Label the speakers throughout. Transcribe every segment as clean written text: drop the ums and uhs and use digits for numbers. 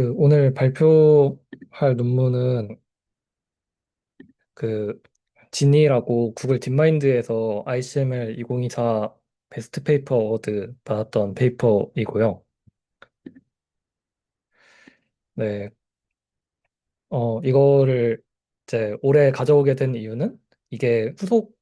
Speaker 1: 오늘 발표할 논문은 그 지니라고 구글 딥마인드에서 ICML 2024 베스트 페이퍼 어워드 받았던 페이퍼이고요. 네, 이거를 이제 올해 가져오게 된 이유는 이게 후속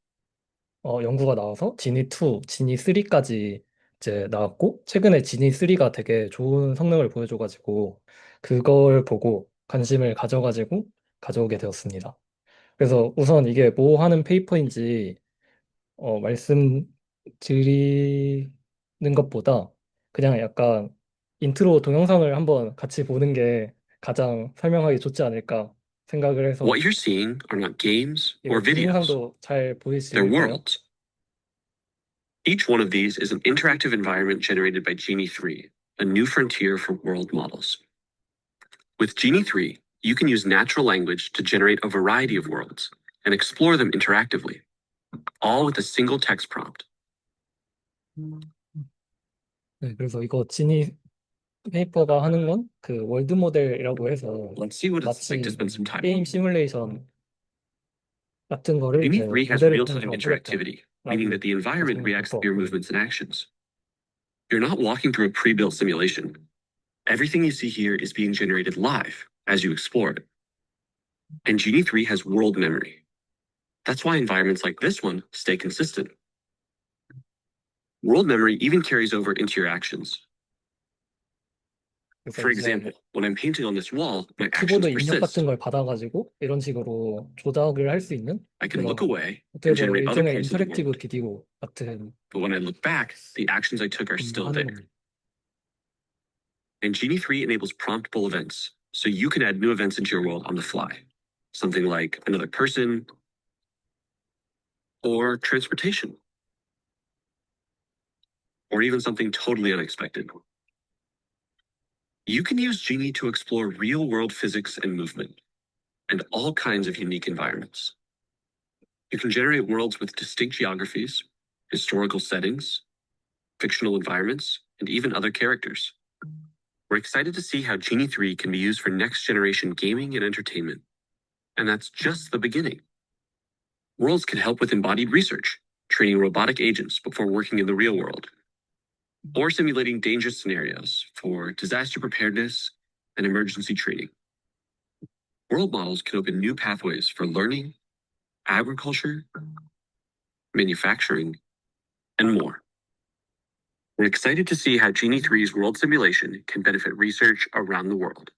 Speaker 1: 연구가 나와서 지니 2, 지니 3까지 이제 나왔고 최근에 지니 3가 되게 좋은 성능을 보여줘가지고 그걸 보고 관심을 가져가지고 가져오게 되었습니다. 그래서 우선 이게 뭐 하는 페이퍼인지 말씀드리는 것보다 그냥 약간 인트로 동영상을 한번 같이 보는 게 가장 설명하기 좋지 않을까 생각을 해서
Speaker 2: What you're seeing are not games or
Speaker 1: 이거
Speaker 2: videos,
Speaker 1: 동영상도 잘
Speaker 2: they're
Speaker 1: 보이실까요?
Speaker 2: worlds. Each one of these is an interactive environment generated by Genie 3, a new frontier for world models. With Genie 3, you can use natural language to generate a variety of worlds and explore them interactively, all with a single text prompt.
Speaker 1: 네, 그래서 이거 지니 페이퍼가 하는 건 그 월드 모델이라고 해서
Speaker 2: Let's see what it's like to
Speaker 1: 마치
Speaker 2: spend some time.
Speaker 1: 게임 시뮬레이션 같은 거를
Speaker 2: Genie
Speaker 1: 이제
Speaker 2: 3 has
Speaker 1: 모델을
Speaker 2: real-time
Speaker 1: 통해서
Speaker 2: interactivity, meaning
Speaker 1: 하겠다라고
Speaker 2: that the environment
Speaker 1: 하시는
Speaker 2: reacts to your
Speaker 1: 페이퍼고요.
Speaker 2: movements and actions. You're not walking through a pre-built simulation. Everything you see here is being generated live as you explore it. And Genie 3 has world memory. That's why environments like this one stay consistent. World memory even carries over into your actions.
Speaker 1: 그래서
Speaker 2: For
Speaker 1: 이제
Speaker 2: example, when I'm painting on this wall, my
Speaker 1: 키보드
Speaker 2: actions
Speaker 1: 입력 같은
Speaker 2: persist.
Speaker 1: 걸 받아가지고 이런 식으로 조작을 할 수 있는
Speaker 2: I can look
Speaker 1: 그런
Speaker 2: away
Speaker 1: 어떻게
Speaker 2: and
Speaker 1: 보면
Speaker 2: generate other
Speaker 1: 일종의
Speaker 2: parts of the
Speaker 1: 인터랙티브
Speaker 2: world.
Speaker 1: 비디오 같은
Speaker 2: But when I look back, the actions I took are still
Speaker 1: 하는
Speaker 2: there.
Speaker 1: 겁니다.
Speaker 2: And Genie 3 enables promptable events, so you can add new events into your world on the fly. Something like another person or transportation, or even something totally unexpected. You can use Genie to explore real world physics and movement, and all kinds of unique environments. You can generate worlds with distinct geographies, historical settings, fictional environments, and even other characters. We're excited to see how Genie 3 can be used for next generation gaming and entertainment. And that's just the beginning. Worlds can help with embodied research, training robotic agents before working in the real world, or simulating dangerous scenarios for disaster preparedness and emergency training. World models can open new pathways for learning, agriculture, manufacturing, and more. We're excited to see how Genie 3's world simulation can benefit research around the world.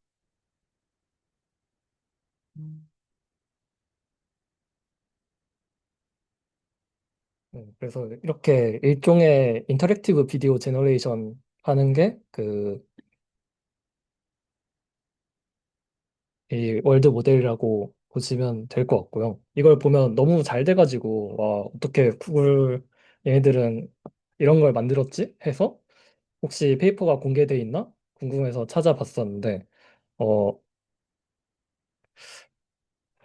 Speaker 1: 그래서 이렇게 일종의 인터랙티브 비디오 제너레이션 하는 게 이 월드 모델이라고 보시면 될 것 같고요. 이걸 보면 너무 잘 돼가지고 와 어떻게 구글 얘네들은 이런 걸 만들었지? 해서 혹시 페이퍼가 공개돼 있나 궁금해서 찾아봤었는데 어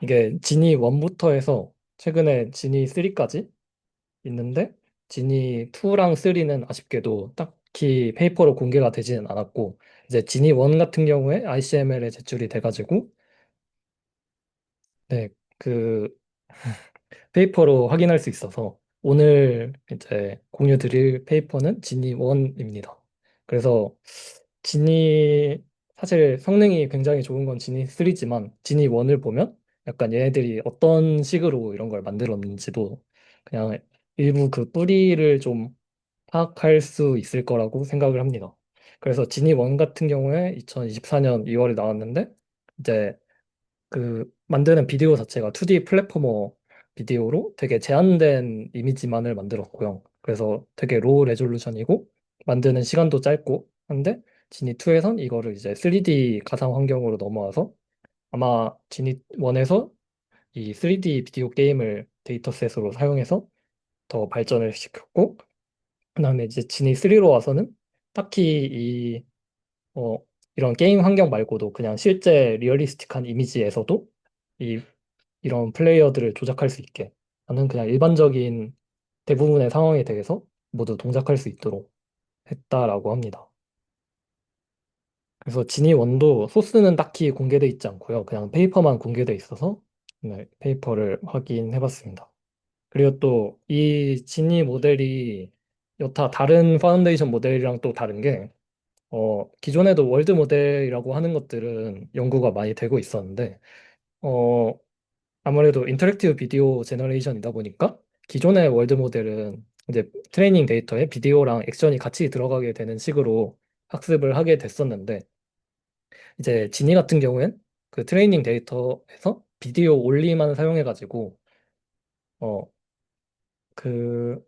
Speaker 1: 이게 지니 1부터 해서 최근에 지니 3까지 있는데 지니 2랑 3는 아쉽게도 딱히 페이퍼로 공개가 되지는 않았고 이제 지니 1 같은 경우에 ICML에 제출이 돼가지고 네, 그 페이퍼로 확인할 수 있어서 오늘 이제 공유 드릴 페이퍼는 지니 1입니다. 그래서 지니 사실 성능이 굉장히 좋은 건 지니 3지만 지니 1을 보면 약간 얘네들이 어떤 식으로 이런 걸 만들었는지도 그냥 일부 그 뿌리를 좀 파악할 수 있을 거라고 생각을 합니다. 그래서 지니 1 같은 경우에 2024년 2월에 나왔는데 이제 만드는 비디오 자체가 2D 플랫포머 비디오로 되게 제한된 이미지만을 만들었고요. 그래서 되게 로우 레졸루션이고 만드는 시간도 짧고 한데 지니 2에선 이거를 이제 3D 가상 환경으로 넘어와서 아마 지니 1에서 이 3D 비디오 게임을 데이터셋으로 사용해서 더 발전을 시켰고 그다음에 이제 지니 3로 와서는 딱히 어, 이런 게임 환경 말고도 그냥 실제 리얼리스틱한 이미지에서도 이 이런 플레이어들을 조작할 수 있게 하는 그냥 일반적인 대부분의 상황에 대해서 모두 동작할 수 있도록 했다라고 합니다. 그래서 지니 원도 소스는 딱히 공개돼 있지 않고요. 그냥 페이퍼만 공개돼 있어서 네, 페이퍼를 확인해 봤습니다. 그리고 또 이 지니 모델이 여타 다른 파운데이션 모델이랑 또 다른 게 기존에도 월드 모델이라고 하는 것들은 연구가 많이 되고 있었는데 어, 아무래도 인터랙티브 비디오 제너레이션이다 보니까 기존의 월드 모델은 이제 트레이닝 데이터에 비디오랑 액션이 같이 들어가게 되는 식으로 학습을 하게 됐었는데 이제 지니 같은 경우엔 그 트레이닝 데이터에서 비디오 올리만 사용해가지고 어, 그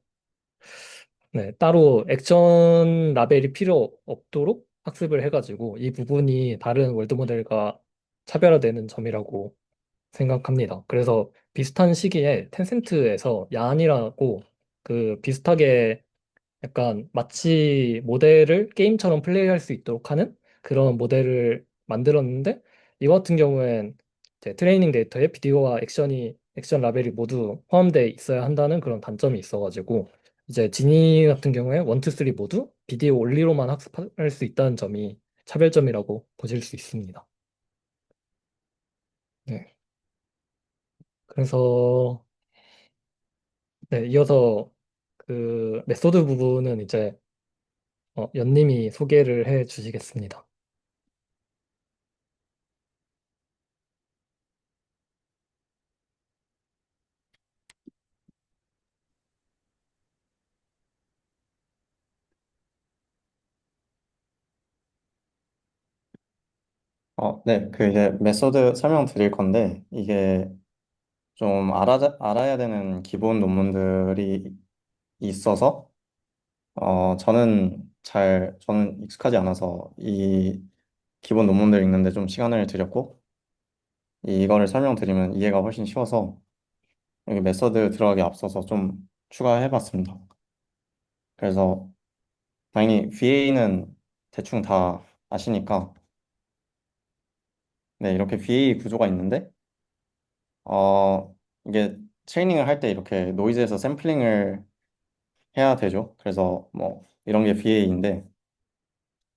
Speaker 1: 네, 따로 액션 라벨이 필요 없도록 학습을 해가지고 이 부분이 다른 월드 모델과 차별화되는 점이라고 생각합니다. 그래서 비슷한 시기에 텐센트에서 야안이라고 그 비슷하게 약간 마치 모델을 게임처럼 플레이할 수 있도록 하는 그런 모델을 만들었는데 이거 같은 경우엔 이제 트레이닝 데이터에 비디오와 액션 라벨이 모두 포함되어 있어야 한다는 그런 단점이 있어가지고 이제 지니 같은 경우에 1, 2, 3 모두 비디오 올리로만 학습할 수 있다는 점이 차별점이라고 보실 수 있습니다. 네. 그래서 네, 이어서 그 메소드 부분은 이제 연님이 소개를 해 주시겠습니다.
Speaker 3: 네, 그 이제 메소드 설명드릴 건데 이게 좀 알아야 되는 기본 논문들이 있어서 저는 익숙하지 않아서 이 기본 논문들 읽는데 좀 시간을 들였고 이거를 설명드리면 이해가 훨씬 쉬워서 여기 메소드 들어가기 앞서서 좀 추가해봤습니다. 그래서 당연히 VA는 대충 다 아시니까 네, 이렇게 VA 구조가 있는데 이게 트레이닝을 할 때 이렇게 노이즈에서 샘플링을 해야 되죠. 그래서 뭐 이런 게 VA인데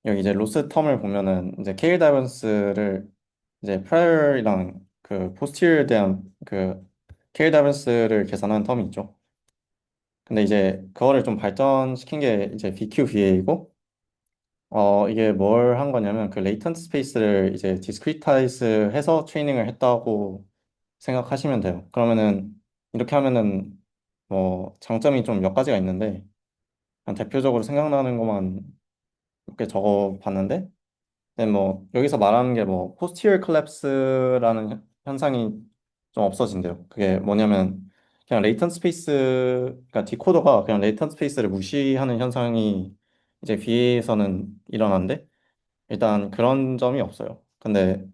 Speaker 3: 여기 이제 로스 텀을 보면은 이제 케일 다이번스를 이제 프라이어랑 그 포스티어에 대한 그 케일 다이번스를 계산하는 텀이 있죠. 근데 이제 그거를 좀 발전시킨 게 이제 BQVA이고 이게 뭘 한 거냐면 그 레이턴트 스페이스를 이제 디스크리타이즈 해서 트레이닝을 했다고 생각하시면 돼요. 그러면은 이렇게 하면은 뭐 장점이 좀 몇 가지가 있는데 그냥 대표적으로 생각나는 것만 몇 개 적어 봤는데 근데 뭐 여기서 말하는 게 뭐 posterior collapse라는 현상이 좀 없어진대요. 그게 뭐냐면 그냥 레이턴트 스페이스 그러니까 디코더가 그냥 레이턴트 스페이스를 무시하는 현상이 이제 VA에서는 일어나는데 일단 그런 점이 없어요. 근데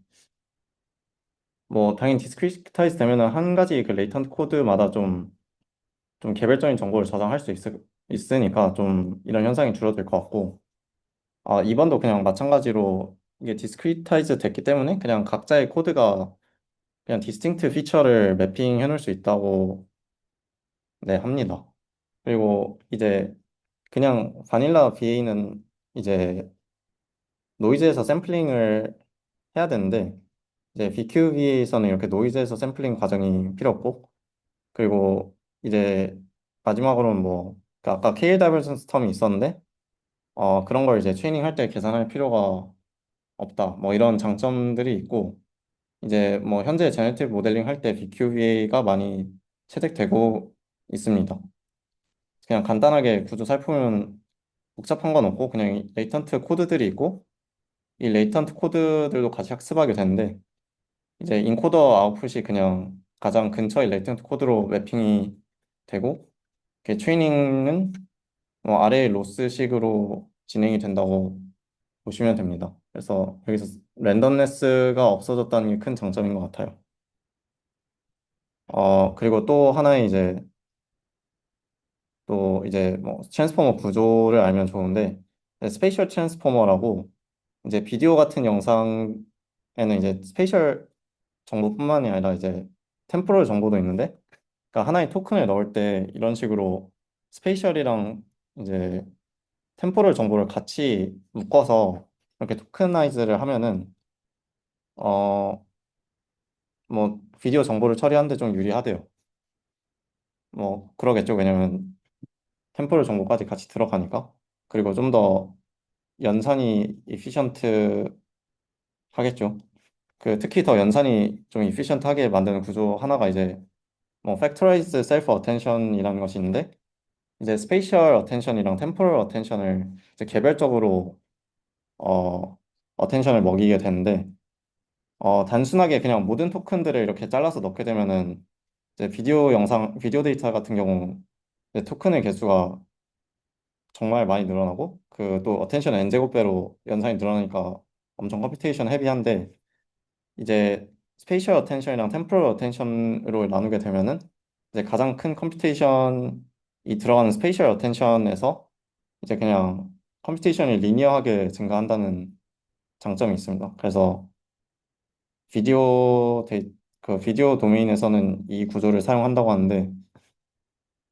Speaker 3: 뭐 당연히 디스크리타이즈 되면은 한 가지 그 레이턴트 코드마다 좀 개별적인 정보를 저장할 수 있으니까 좀 이런 현상이 줄어들 것 같고 이번도 그냥 마찬가지로 이게 디스크리타이즈 됐기 때문에 그냥 각자의 코드가 그냥 디스팅트 피처를 매핑해 놓을 수 있다고 네, 합니다. 그리고 이제 그냥 바닐라 VA는 이제 노이즈에서 샘플링을 해야 되는데 이제 BQVA에서는 이렇게 노이즈에서 샘플링 과정이 필요 없고 그리고 이제 마지막으로는 그 아까 KL 다이버전스 텀이 있었는데 그런 걸 이제 트레이닝 할 때 계산할 필요가 없다. 뭐 이런 장점들이 있고 이제 뭐 현재 제네티브 모델링 할 때 BQVA가 많이 채택되고 있습니다. 그냥 간단하게 구조 살펴보면 복잡한 건 없고 그냥 이 레이턴트 코드들이 있고 이 레이턴트 코드들도 같이 학습하게 되는데 이제 인코더 아웃풋이 그냥 가장 근처의 레이턴트 코드로 매핑이 되고 트레이닝은 뭐 아래의 로스식으로 진행이 된다고 보시면 됩니다. 그래서 여기서 랜덤네스가 없어졌다는 게 큰 장점인 것 같아요. 그리고 또 이제 뭐 트랜스포머 구조를 알면 좋은데 스페이셜 트랜스포머라고 이제 비디오 같은 영상에는 이제 스페이셜 정보뿐만이 아니라 이제 템포럴 정보도 있는데 그러니까 하나의 토큰을 넣을 때 이런 식으로 스페이셜이랑 이제 템포럴 정보를 같이 묶어서 이렇게 토크나이즈를 하면은 어 뭐 비디오 정보를 처리하는데 좀 유리하대요. 뭐 그러겠죠. 왜냐면 템포럴 정보까지 같이 들어가니까. 그리고 좀 더 연산이 이피션트 하겠죠. 그 특히 더 연산이 좀 이피션트하게 만드는 구조 하나가 이제 뭐 팩토라이즈 셀프 어텐션이라는 것이 있는데 이제 스페이셜 어텐션이랑 템포럴 어텐션을 이제 개별적으로 어 어텐션을 먹이게 되는데 단순하게 그냥 모든 토큰들을 이렇게 잘라서 넣게 되면은 이제 비디오 데이터 같은 경우 이제 토큰의 개수가 정말 많이 늘어나고 그 또 어텐션 n제곱배로 연산이 늘어나니까 엄청 컴퓨테이션 헤비한데 이제 스페이셜 어텐션이랑 템포럴 어텐션으로 나누게 되면은 이제 가장 큰 컴퓨테이션이 들어가는 스페이셜 어텐션에서 이제 그냥 컴퓨테이션이 리니어하게 증가한다는 장점이 있습니다. 그래서 비디오 데이, 그 비디오 도메인에서는 이 구조를 사용한다고 하는데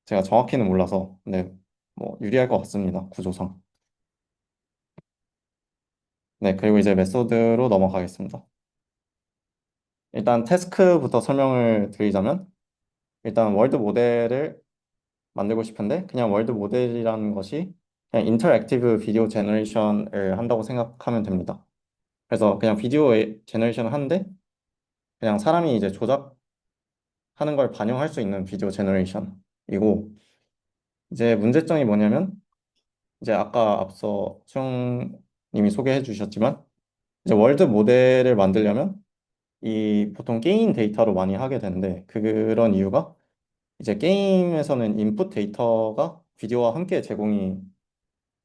Speaker 3: 제가 정확히는 몰라서 네, 뭐 유리할 것 같습니다. 구조상. 네, 그리고 이제 메소드로 넘어가겠습니다. 일단 태스크부터 설명을 드리자면 일단 월드 모델을 만들고 싶은데 그냥 월드 모델이라는 것이 그냥 인터랙티브 비디오 제너레이션을 한다고 생각하면 됩니다. 그래서 그냥 비디오 제너레이션을 하는데 그냥 사람이 이제 조작하는 걸 반영할 수 있는 비디오 제너레이션이고 이제 문제점이 뭐냐면 이제 아까 앞서 수영님이 소개해 주셨지만 이제 월드 모델을 만들려면 이 보통 게임 데이터로 많이 하게 되는데 그런 이유가 이제 게임에서는 인풋 데이터가 비디오와 함께 제공이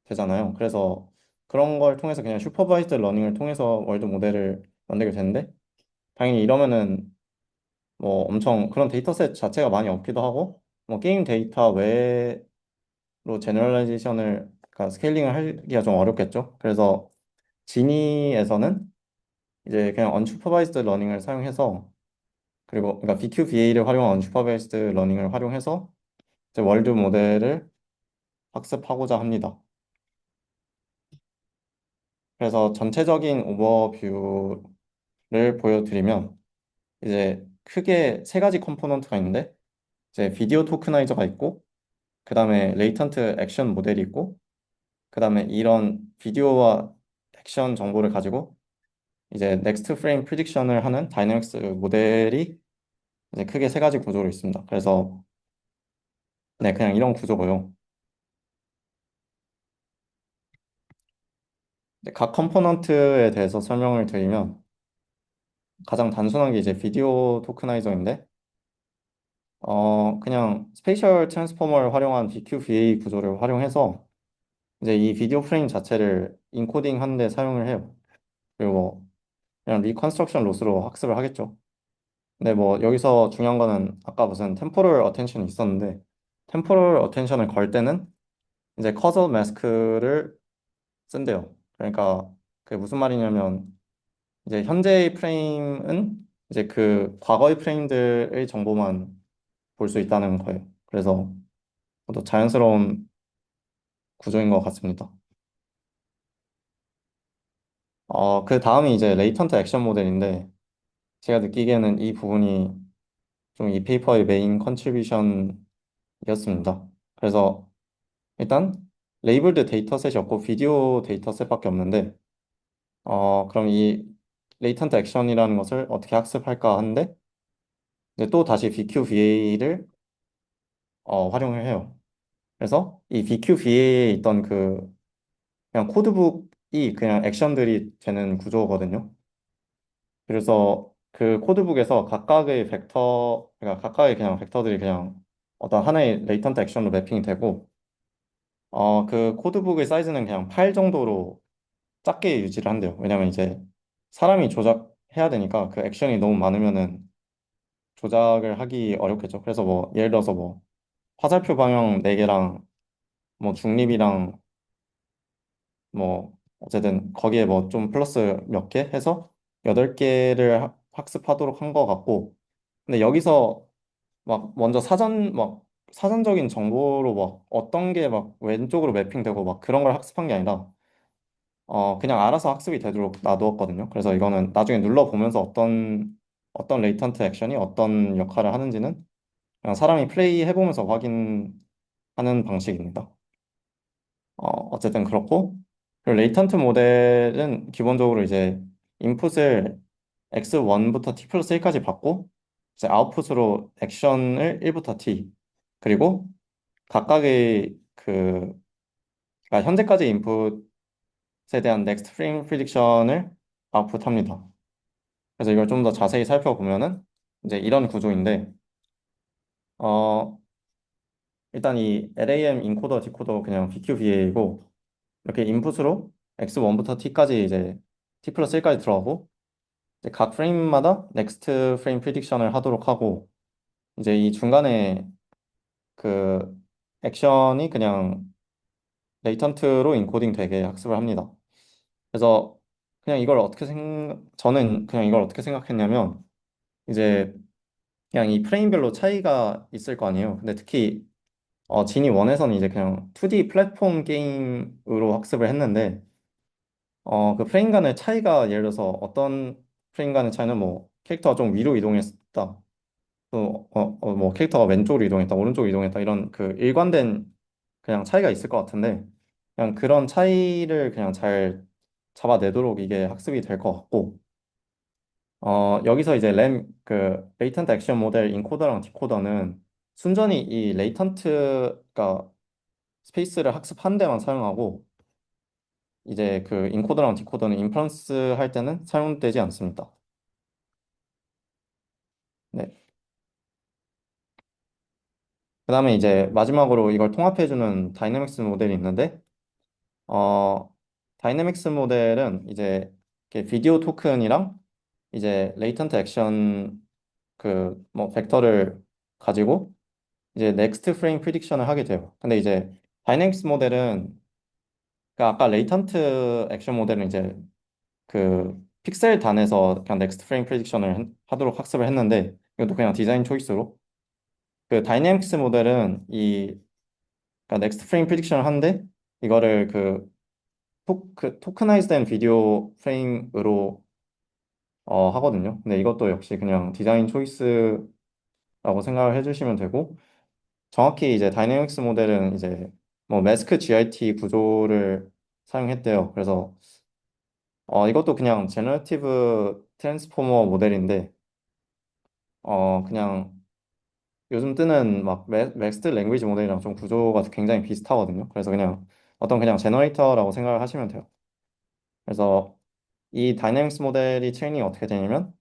Speaker 3: 되잖아요. 그래서 그런 걸 통해서 그냥 슈퍼바이즈드 러닝을 통해서 월드 모델을 만들게 되는데 당연히 이러면은 뭐 엄청 그런 데이터셋 자체가 많이 없기도 하고 뭐 게임 데이터 외로 제너럴라이제이션을 그러니까 스케일링을 하기가 좀 어렵겠죠. 그래서 지니에서는 이제 그냥 언슈퍼바이즈드 러닝을 사용해서 그리고 그러니까 BQVA를 활용한 언슈퍼바이즈드 러닝을 활용해서 이제 월드 모델을 학습하고자 합니다. 그래서 전체적인 오버뷰를 보여드리면 이제 크게 세 가지 컴포넌트가 있는데 이제 비디오 토크나이저가 있고 그 다음에 레이턴트 액션 모델이 있고 그 다음에 이런 비디오와 액션 정보를 가지고 이제 넥스트 프레임 프리딕션을 하는 다이내믹스 모델이 이제 크게 세 가지 구조로 있습니다. 그래서 네 그냥 이런 구조고요. 이제 각 컴포넌트에 대해서 설명을 드리면 가장 단순한 게 이제 비디오 토크나이저인데 그냥 스페이셜 트랜스포머를 활용한 BQVA 구조를 활용해서 이제 이 비디오 프레임 자체를 인코딩 하는데 사용을 해요. 그리고 뭐 그냥 리컨스트럭션 로스로 학습을 하겠죠. 근데 뭐 여기서 중요한 거는 아까 무슨 템포럴 어텐션이 있었는데 템포럴 어텐션을 걸 때는 이제 커서 마스크를 쓴대요. 그러니까 그게 무슨 말이냐면 이제 현재의 프레임은 이제 그 과거의 프레임들의 정보만 볼 수 있다는 거예요. 그래서 또 자연스러운 구조인 것 같습니다. 그 다음이 이제 레이턴트 액션 모델인데 제가 느끼기에는 이 부분이 좀 이 페이퍼의 메인 컨트리뷰션이었습니다. 그래서 일단 레이블드 데이터셋이 없고 비디오 데이터셋밖에 없는데 그럼 이 레이턴트 액션이라는 것을 어떻게 학습할까 하는데 이제 또 다시 BQVA를 활용을 해요. 그래서 이 BQVA에 있던 그 그냥 코드북이 그냥 액션들이 되는 구조거든요. 그래서 그 코드북에서 각각의 벡터, 그러니까 각각의 그냥 벡터들이 그냥 어떤 하나의 레이턴트 액션으로 매핑이 되고, 그 코드북의 사이즈는 그냥 파일 정도로 작게 유지를 한대요. 왜냐면 이제 사람이 조작해야 되니까 그 액션이 너무 많으면은 조작을 하기 어렵겠죠. 그래서 뭐 예를 들어서 뭐 화살표 방향 4개랑 뭐 중립이랑 뭐 어쨌든 거기에 뭐 좀 플러스 몇 개 해서 8개를 학습하도록 한 것 같고 근데 여기서 막 먼저 사전적인 정보로 막 어떤 게 막 왼쪽으로 매핑되고 막 그런 걸 학습한 게 아니라 그냥 알아서 학습이 되도록 놔두었거든요. 그래서 이거는 나중에 눌러보면서 어떤 레이턴트 액션이 어떤 역할을 하는지는 그냥 사람이 플레이 해보면서 확인하는 방식입니다. 어쨌든 그렇고, 그리고 레이턴트 모델은 기본적으로 이제 인풋을 x1부터 t 플러스 1까지 받고, 이제 아웃풋으로 액션을 1부터 t, 그리고 각각의 그러니까 현재까지 인풋에 대한 next frame prediction을 아웃풋합니다. 그래서 이걸 좀 더 자세히 살펴보면은 이제 이런 구조인데, 어, 일단 이 LAM 인코더, 디코더 그냥 BQVA이고, 이렇게 인풋으로 x1부터 t까지 이제 t 플러스 1까지 들어가고, 이제 각 프레임마다 넥스트 프레임 프리딕션을 하도록 하고, 이제 이 중간에 그 액션이 그냥 레이턴트로 인코딩 되게 학습을 합니다. 그래서 저는 그냥 이걸 어떻게 생각했냐면, 이제 그냥 이 프레임별로 차이가 있을 거 아니에요. 근데 특히 지니 1에서는 이제 그냥 2D 플랫폼 게임으로 학습을 했는데, 그 프레임 간의 차이가 예를 들어서 어떤 프레임 간의 차이는 뭐 캐릭터가 좀 위로 이동했다. 또 뭐 캐릭터가 왼쪽으로 이동했다, 오른쪽으로 이동했다 이런 그 일관된 그냥 차이가 있을 것 같은데 그냥 그런 차이를 그냥 잘 잡아내도록 이게 학습이 될 것 같고 여기서 이제 레이턴트 액션 모델 인코더랑 디코더는 순전히 이 레이턴트가 스페이스를 학습한 데만 사용하고 이제 그 인코더랑 디코더는 인퍼런스 할 때는 사용되지 않습니다. 네. 그다음에 이제 마지막으로 이걸 통합해주는 다이내믹스 모델이 있는데 다이내믹스 모델은 이제 이렇게 비디오 토큰이랑 이제 레이턴트 액션 그 뭐 벡터를 가지고 이제 넥스트 프레임 프리딕션을 하게 돼요. 근데 이제 다이내믹스 모델은 그 아까 레이턴트 액션 모델은 이제 그 픽셀 단에서 그냥 넥스트 프레임 프리딕션을 하도록 학습을 했는데 이것도 그냥 디자인 초이스로 그 다이내믹스 모델은 이 그러니까 넥스트 프레임 프리딕션을 하는데 이거를 그 토크나이즈된 비디오 프레임으로 하거든요. 근데 이것도 역시 그냥 디자인 초이스라고 생각을 해주시면 되고 정확히 이제 다이내믹스 모델은 이제 뭐 매스크 GIT 구조를 사용했대요. 그래서 이것도 그냥 제너러티브 트랜스포머 모델인데 그냥 요즘 뜨는 막 맥스트 랭귀지 모델이랑 좀 구조가 굉장히 비슷하거든요. 그래서 그냥 제너레이터라고 생각을 하시면 돼요. 그래서 이 다이내믹스 모델이 트레이닝이 어떻게 되냐면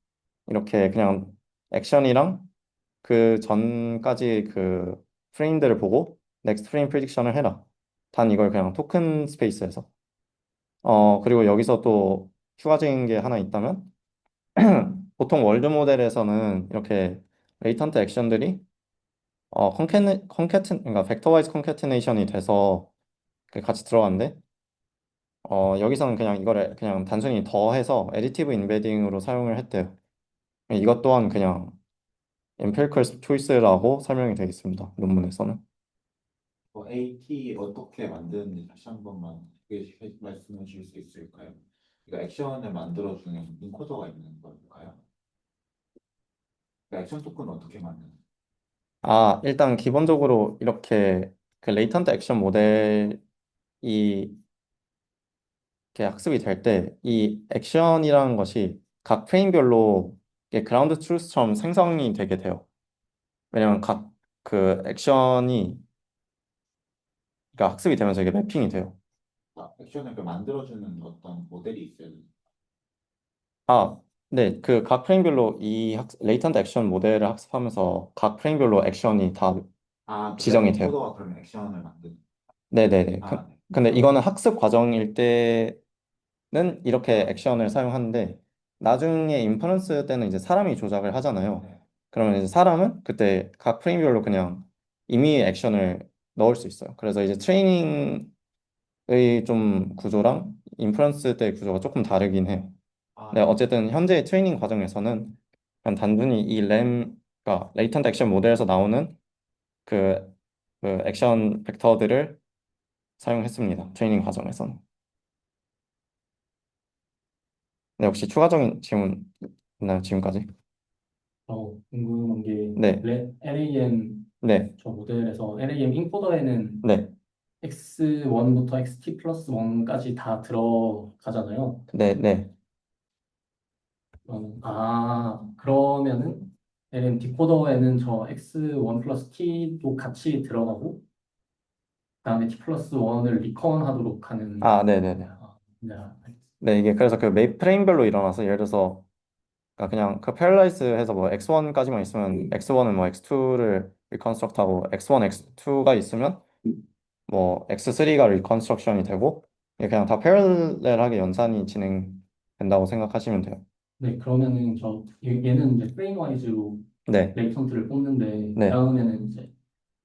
Speaker 3: 이렇게 그냥 액션이랑 그 전까지 그 프레임들을 보고 넥스트 프레임 프리딕션을 해라. 단 이걸 그냥 토큰 스페이스에서. 그리고 여기서 또 추가적인 게 하나 있다면 보통 월드 모델에서는 이렇게 레이턴트 액션들이 그러니까 벡터와이즈 컨캐티네이션이 돼서 같이 들어가는데 여기서는 그냥 이거를 그냥 단순히 더해서 애디티브 인베딩으로 사용을 했대요. 이것 또한 그냥 empirical choice라고 설명이 되어 있습니다. 논문에서는.
Speaker 4: AT 어떻게 만드는지 다시 한 번만 말씀해 주실 수 있을까요? 그러니까 액션을 만들어주는 인코더가 있는 걸까요? 그러니까 액션 토큰은 어떻게 만드는?
Speaker 3: 일단 기본적으로 이렇게 그 레이턴트 액션 모델이 이렇게 학습이 될 때 이 액션이라는 것이 각 프레임별로 그라운드 트루스처럼 생성이 되게 돼요. 왜냐면 각 그 액션이 그러니까 학습이 되면서 이게 매핑이 돼요.
Speaker 4: 액션을 만들어주는 어떤 모델이 있어요.
Speaker 3: 네, 그 각 프레임별로 레이턴트 액션 모델을 학습하면서 각 프레임별로 액션이 다
Speaker 4: 그러니까
Speaker 3: 지정이 돼요.
Speaker 4: 인코더가 그러면 액션을 만드는.
Speaker 3: 네네네.
Speaker 4: 네.
Speaker 3: 근데 이거는 학습 과정일 때는 이렇게 액션을 사용하는데 나중에 인퍼런스 때는 이제 사람이 조작을 하잖아요.
Speaker 4: 네.
Speaker 3: 그러면 이제 사람은 그때 각 프레임별로 그냥 임의 액션을 넣을 수 있어요. 그래서 이제 트레이닝의 좀 구조랑 인퍼런스 때 구조가 조금 다르긴 해요. 네,
Speaker 4: 네.
Speaker 3: 어쨌든 현재 트레이닝 과정에서는 그냥 단순히 그러니까 레이턴트 액션 모델에서 나오는 그, 그 액션 벡터들을 사용했습니다. 트레이닝 과정에서는. 네, 혹시 추가적인 질문 있나요, 지금까지?
Speaker 5: 궁금한 게
Speaker 3: 네,
Speaker 5: LAM
Speaker 3: 네,
Speaker 5: 저 모델에서 LAM 인코더에는
Speaker 3: 네,
Speaker 5: X1부터 XT 플러스 1까지 다 들어가잖아요.
Speaker 3: 네, 네.
Speaker 5: 그러면은 LM 디코더에는 저 X1 플러스 T도 같이 들어가고 그다음에 T 플러스 1을 리컨하도록 하는.
Speaker 3: 아, 네, 네, 네.
Speaker 5: 네, 알겠습니다.
Speaker 3: 네, 이게 그래서 그 메인 프레임별로 일어나서 예를 들어서 그러니까 그냥 그 패러라이즈 해서 뭐 X1까지만 있으면 X1은 뭐 X2를 리컨스트럭트하고 X1, X2가 있으면 뭐 X3가 리컨스트럭션이 되고 이게 그냥 다 패러렐하게 연산이 진행된다고 생각하시면 돼요.
Speaker 5: 네, 그러면은 얘는 이제 프레임 와이즈로
Speaker 3: 네,
Speaker 5: 레이턴트를 뽑는데
Speaker 3: 네,
Speaker 5: 그다음에는 이제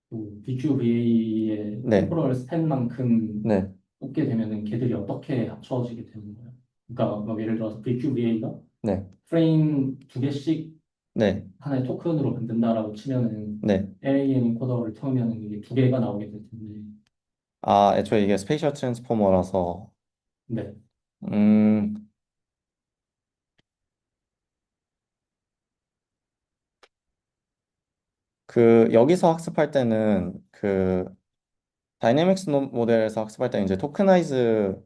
Speaker 5: 그 BQVA의
Speaker 3: 네,
Speaker 5: 템포럴 스팬만큼
Speaker 3: 네,
Speaker 5: 뽑게 되면은 걔들이 어떻게 합쳐지게 되는 거예요? 그러니까 뭐 예를 들어서 BQVA가
Speaker 3: 네,
Speaker 5: 프레임 두 개씩
Speaker 3: 네,
Speaker 5: 하나의 토큰으로 만든다라고 치면은
Speaker 3: 네.
Speaker 5: LAM 인코더를 태우면은 이게 두 개가 나오게 될 텐데.
Speaker 3: 아, 애초에 이게 스페이셜 트랜스포머라서
Speaker 5: 네.
Speaker 3: 음, 그 여기서 학습할 때는 그 다이내믹스 모델에서 학습할 때는 이제 토크나이즈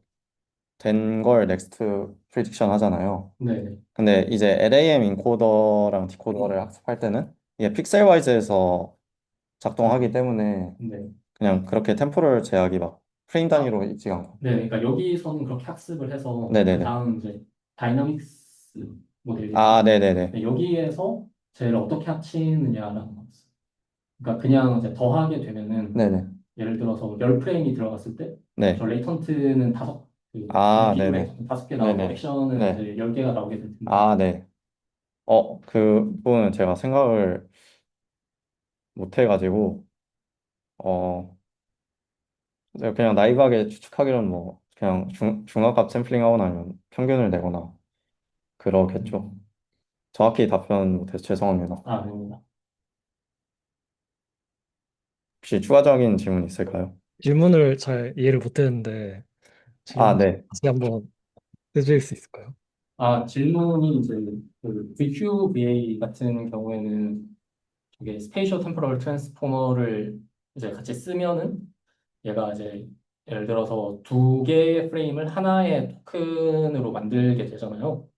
Speaker 3: 된 걸 넥스트 프리딕션 하잖아요.
Speaker 5: 네.
Speaker 3: 근데 이제 LAM 인코더랑 디코더를 학습할 때는 이게 픽셀 와이즈에서 작동하기 때문에
Speaker 5: 네.
Speaker 3: 그냥 그렇게 템포럴 제약이 막 프레임 단위로 있지가 않고.
Speaker 5: 네, 그러니까 여기서는 그렇게 학습을 해서 그
Speaker 3: 네네네.
Speaker 5: 다음 이제 다이나믹스
Speaker 3: 아,
Speaker 5: 모델이죠.
Speaker 3: 네네네.
Speaker 5: 네, 여기에서 쟤를 어떻게 합치느냐라는 거였어요. 그러니까 그냥 이제 더하게 되면은
Speaker 3: 네네.
Speaker 5: 예를 들어서 10프레임이 들어갔을 때 저
Speaker 3: 네.
Speaker 5: 레이턴트는 다섯
Speaker 3: 아,
Speaker 5: 비디오
Speaker 3: 네네.
Speaker 5: 레이턴트 5개 나오고
Speaker 3: 네네.
Speaker 5: 액션은
Speaker 3: 네.
Speaker 5: 이제 10개가 나오게 될 텐데.
Speaker 3: 아, 네. 그 부분은 제가 생각을 못 해가지고, 어, 제가 그냥 나이브하게 추측하기로는 뭐, 그냥 중압값 샘플링 하거나 아니면 평균을 내거나 그러겠죠.
Speaker 5: 음.
Speaker 3: 정확히 답변 못해서 죄송합니다.
Speaker 5: 아닙니다.
Speaker 3: 혹시 추가적인 질문 있을까요?
Speaker 1: 질문을 잘 이해를 못했는데
Speaker 3: 아,
Speaker 1: 질문
Speaker 3: 네.
Speaker 1: 다시 한번 해주실 수 있을까요?
Speaker 5: 질문이 이제 그 VQVA 같은 경우에는 이게 스페이셜 템포럴 트랜스포머를 이제 같이 쓰면은 얘가 이제 예를 들어서 두 개의 프레임을 하나의 토큰으로 만들게 되잖아요.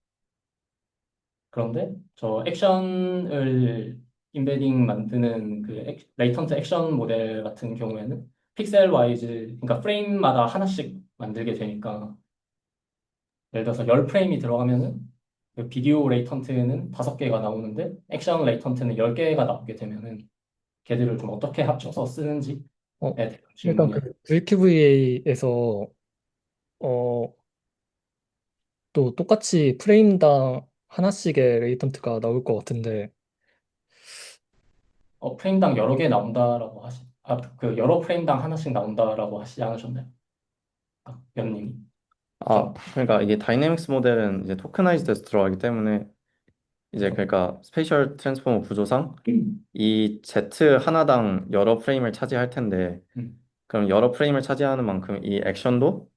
Speaker 5: 그런데 저 액션을 인베딩 만드는 그 레이턴트 액션 모델 같은 경우에는 픽셀 와이즈, 그러니까 프레임마다 하나씩 만들게 되니까 예를 들어서 10프레임이 들어가면은 그 비디오 레이턴트는 5개가 나오는데 액션 레이턴트는 10개가 나오게 되면은 걔들을 좀 어떻게 합쳐서 쓰는지에
Speaker 1: 어,
Speaker 5: 대한
Speaker 1: 일단
Speaker 5: 질문이에요.
Speaker 1: 그 VQVA에서 또 똑같이 프레임당 하나씩의 레이턴트가 나올 것 같은데
Speaker 5: 프레임당 여러 개 나온다라고 그 여러 프레임당 하나씩 나온다라고 하시지 않으셨나요? 연님이.
Speaker 3: 아, 그러니까 이게 다이내믹스 모델은 이제 토크나이즈돼서 들어가기 때문에 이제
Speaker 5: 그래서
Speaker 3: 그러니까 스페이셜 트랜스포머 구조상 이 Z 하나당 여러 프레임을 차지할 텐데
Speaker 5: 음.
Speaker 3: 그럼 여러 프레임을 차지하는 만큼 이 액션도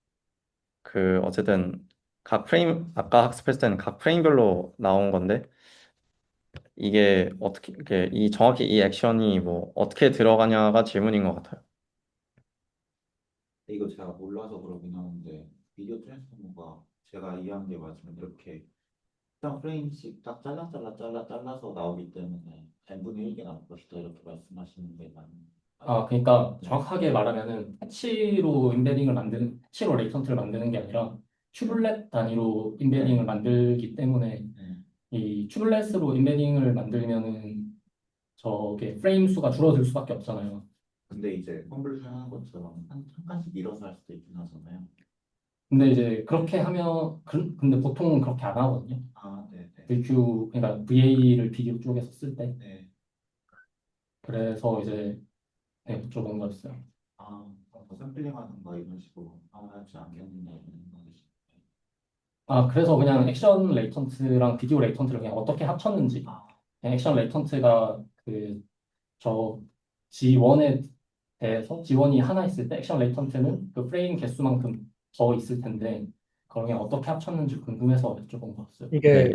Speaker 3: 그 어쨌든 각 프레임 아까 학습했을 때는 각 프레임별로 나온 건데 이게 어떻게 이게 이 정확히 이 액션이 뭐 어떻게 들어가냐가 질문인 것 같아요.
Speaker 4: 이거 제가 몰라서 그러긴 하는데 비디오 트랜스포머가 제가 이해한 게 맞으면 이렇게 한 프레임씩 딱 잘라서 나오기 때문에 n분의 1개 나올 것이다 이렇게 말씀하시는 게 맞는.
Speaker 5: 그러니까
Speaker 4: 네.
Speaker 5: 정확하게 말하면은 패치로 레이턴트를 만드는 게 아니라 튜블렛 단위로 인베딩을
Speaker 4: 네.
Speaker 5: 만들기 때문에
Speaker 4: 네.
Speaker 5: 이 튜블렛으로 인베딩을 만들면은 저게 프레임 수가 줄어들 수밖에 없잖아요.
Speaker 4: 근데 이제 컨볼루션 하는 것처럼 한 칸씩 밀어서 할 수도 있긴 하잖아요.
Speaker 5: 근데 이제 그렇게 하면 근데 보통은 그렇게 안 하거든요.
Speaker 4: 아, 네네.
Speaker 5: 그러니까 VA를 비디오 쪽에서 쓸 때.
Speaker 4: 네.
Speaker 5: 그래서 이제 네, 여쭤본 거였어요.
Speaker 4: 뭐 샘플링 하는가 이런 식으로 하지 않겠느냐 이런 생각이시.
Speaker 5: 그래서 그냥 액션 레이턴트랑 비디오 레이턴트를 그냥 어떻게 합쳤는지.
Speaker 4: 아,
Speaker 5: 액션 레이턴트가 저 G1에 대해서 G1이 하나 있을 때 액션 레이턴트는 그 프레임 개수만큼 더 있을 텐데 그걸 그냥 어떻게 합쳤는지 궁금해서 여쭤본 거였어요.
Speaker 3: 네,
Speaker 1: 이게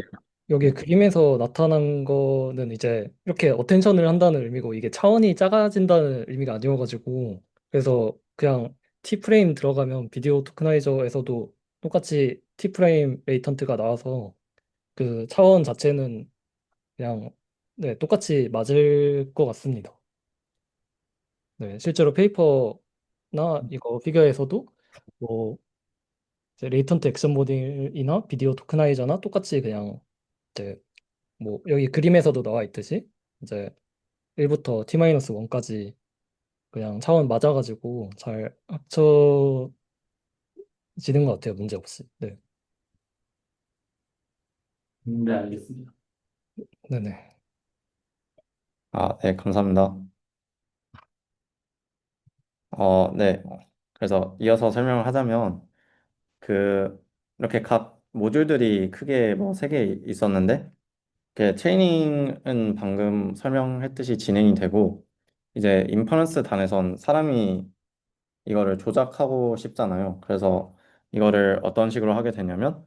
Speaker 1: 여기 그림에서 나타난 거는 이제 이렇게 어텐션을 한다는 의미고 이게 차원이 작아진다는 의미가 아니어가지고 그래서 그냥 T 프레임 들어가면 비디오 토크나이저에서도 똑같이 T 프레임 레이턴트가 나와서 그 차원 자체는 그냥 네, 똑같이 맞을 것 같습니다. 네, 실제로 페이퍼나 이거 피겨에서도 뭐 이제 레이턴트 액션 모델이나 비디오 토크나이저나 똑같이 그냥 이제 뭐 여기 그림에서도 나와 있듯이 이제 1부터 T-1까지 그냥 차원 맞아가지고 잘 합쳐지는 것 같아요. 문제 없이. 네.
Speaker 5: 네, 알겠습니다.
Speaker 1: 네네.
Speaker 3: 아, 네, 감사합니다. 네. 그래서 이어서 설명을 하자면, 그, 이렇게 각 모듈들이 크게 뭐 세 개 있었는데, 트레이닝은 방금 설명했듯이 진행이 되고, 이제 인퍼런스 단에선 사람이 이거를 조작하고 싶잖아요. 그래서 이거를 어떤 식으로 하게 되냐면,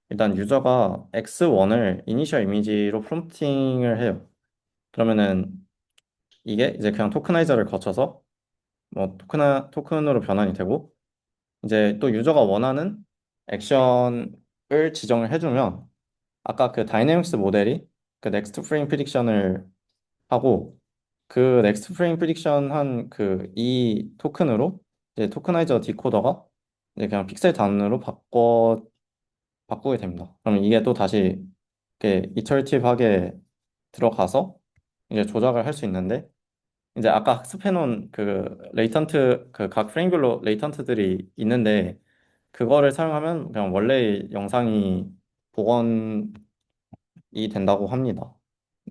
Speaker 3: 일단 유저가 X1을 이니셜 이미지로 프롬프팅을 해요. 그러면은 이게 이제 그냥 토크나이저를 거쳐서 뭐 토큰으로 변환이 되고, 이제 또 유저가 원하는 액션을 지정을 해주면 아까 그 다이내믹스 모델이 그 넥스트 프레임 프리딕션을 하고 그 넥스트 프레임 프리딕션 한 그 이 토큰으로 이제 토크나이저 디코더가 이제 그냥 픽셀 단위로 바꾸게 됩니다. 그러면 이게 또 다시 이렇게 이터레이티브하게 들어가서 이제 조작을 할 수 있는데 이제 아까 학습해놓은 그 레이턴트 그 각 프레임별로 레이턴트들이 있는데 그거를 사용하면 그냥 원래의 영상이 복원이 된다고 합니다.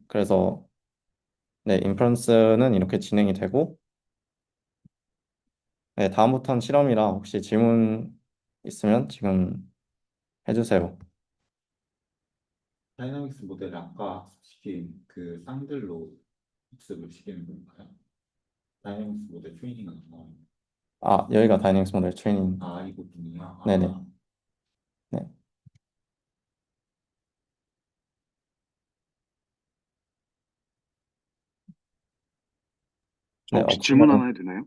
Speaker 3: 그래서 네, 인퍼런스는 이렇게 진행이 되고 네, 다음부터는 실험이라 혹시 질문 있으면 지금 해주세요.
Speaker 4: 다이나믹스 모델을 아까 학습시킨 그 쌍들로 학습을 시키는 건가요? 다이나믹스 모델 트레이닝은 안 나와요.
Speaker 3: 아, 여기가 다이내믹스 모델 트레이닝.
Speaker 4: 아, 이 부분이요?
Speaker 3: 네네.
Speaker 4: 아,
Speaker 3: 네.
Speaker 6: 저
Speaker 3: 네,
Speaker 6: 혹시 질문
Speaker 3: 없으면
Speaker 6: 하나 해도 되나요?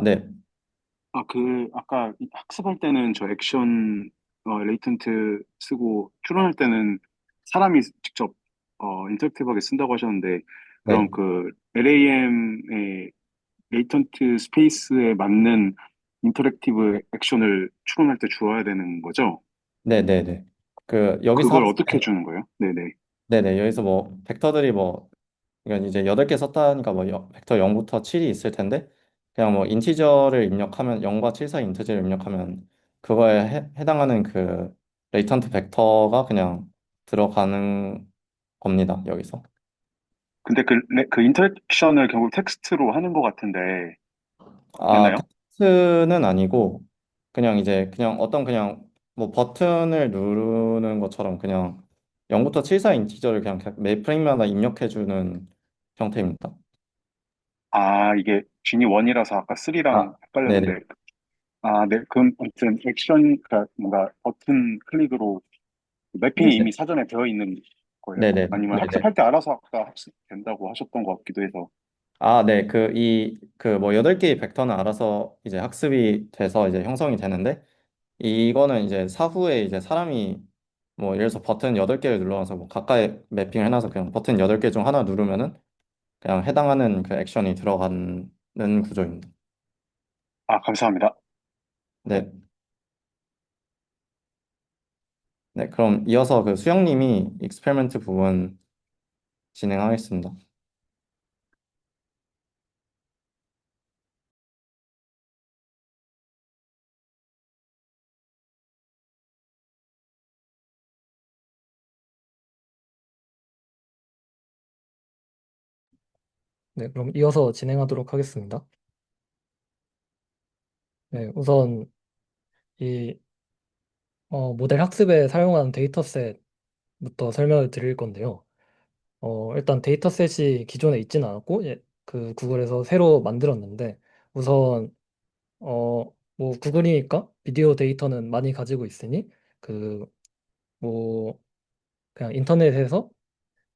Speaker 3: 네.
Speaker 6: 아까 학습할 때는 저 액션, 레이턴트 쓰고 추론할 때는 사람이 직접, 인터랙티브하게 쓴다고 하셨는데, 그럼
Speaker 3: 네.
Speaker 6: 그 LAM의 레이턴트 스페이스에 맞는 인터랙티브 액션을 추론할 때 주어야 되는 거죠?
Speaker 3: 네네네. 그 여기서
Speaker 6: 그걸 어떻게 주는 거예요? 네네.
Speaker 3: 네네. 여기서 뭐 벡터들이 뭐 이건 이제 8개 썼다니까 뭐 벡터 0부터 7이 있을 텐데 그냥 뭐 인티저를 입력하면 0과 7 사이 인티저를 입력하면 그거에 해당하는 그 레이턴트 벡터가 그냥 들어가는 겁니다. 여기서.
Speaker 6: 근데 그 인터랙션을 결국 텍스트로 하는 것 같은데,
Speaker 3: 아,
Speaker 6: 맞나요?
Speaker 3: 텍스트는 아니고 그냥 이제 그냥 어떤 그냥 뭐 버튼을 누르는 것처럼 그냥 0부터 7 사이 인티저를 그냥 매 프레임마다 입력해 주는 형태입니다.
Speaker 6: 아, 이게 진이 1이라서 아까 3랑
Speaker 3: 아, 네네.
Speaker 6: 헷갈렸는데, 아, 네. 그럼 아무튼 액션, 그러니까 뭔가 버튼 클릭으로 매핑이
Speaker 3: 네네.
Speaker 6: 이미 사전에 되어 있는 거예요?
Speaker 3: 네네.
Speaker 6: 아니면
Speaker 3: 네네.
Speaker 6: 학습할 때 알아서 아까 학습된다고 하셨던 것 같기도 해서.
Speaker 3: 아, 네. 뭐 8개의 벡터는 알아서 이제 학습이 돼서 이제 형성이 되는데, 이거는 이제 사후에 이제 사람이 뭐 예를 들어서 버튼 8개를 눌러서 뭐 가까이 매핑을 해놔서 그냥 버튼 8개 중 하나 누르면은 그냥 해당하는 그 액션이 들어가는 구조입니다.
Speaker 6: 아, 감사합니다.
Speaker 3: 네. 네. 그럼 이어서 그 수영님이 익스페리먼트 부분 진행하겠습니다.
Speaker 1: 네, 그럼 이어서 진행하도록 하겠습니다. 네, 우선 이 모델 학습에 사용하는 데이터셋부터 설명을 드릴 건데요. 일단 데이터셋이 기존에 있지는 않았고, 예, 구글에서 새로 만들었는데, 우선, 뭐, 구글이니까 비디오 데이터는 많이 가지고 있으니 그 뭐 그냥 인터넷에서